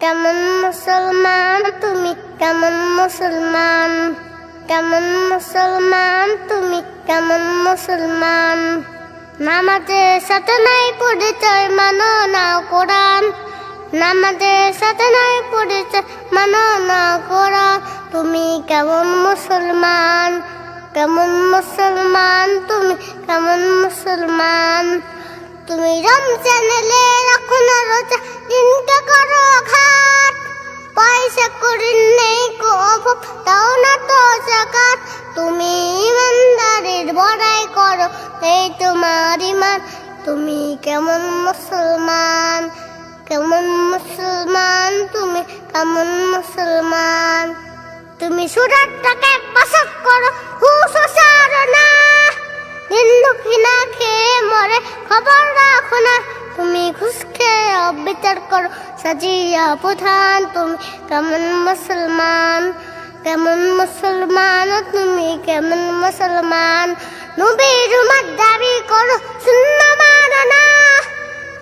কেমন মুসলমান তুমি, কেমন মুসলমান, কেমন মুসলমান তুমি, কেমন মুসলমান। নামাজের সাথে নাই পরিচয়, মানো না কোরআন। নামাজের সাথে নাই পরিচয়, মানো না কোরআন। তুমি কেমন মুসলমান, কেমন মুসলমান তুমি, কেমন মুসলমান। তুমি রমজান এলে রাখো না রোজা, দিনকে করো ঘাট। পয়সা করি নেই কো অভাব, দাও না তো যাকাত। তুমি ইমানদারির বড়াই করো, এই তোমার ইমান। তুমি কেমন মুসলমান, কেমন মুসলমান তুমি, কেমন মুসলমান। তুমি সুরাতটাকে পাসক করো, হুঁশও ছাড়ো না। দিন দুঃখী না খেয়ে মরে, খবর রাখো না। তুমি ঘুষ খেয়ে অবিচার করো, সাজিয়া প্রধান। তুমি কেমন মুসলমান, কেমন মুসলমান তুমি, কেমন মুসলমান। নবীর উম্মত দাবি করো, সুন্নাহ মানো না।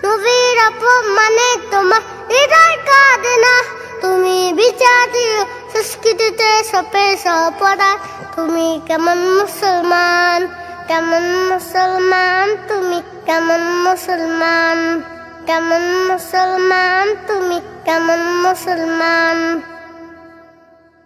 নবীর অপমানে তোমার হৃদয় কাঁদে না। তুমি বিচার দিও সংস্কৃতিতে সপে সপরাধ। তুমি কেমন মুসলমান, কেমন মুসলমান তুমি, কেমন মুসলমান, কেমন মুসলমান তুমি, কেমন মুসলমান।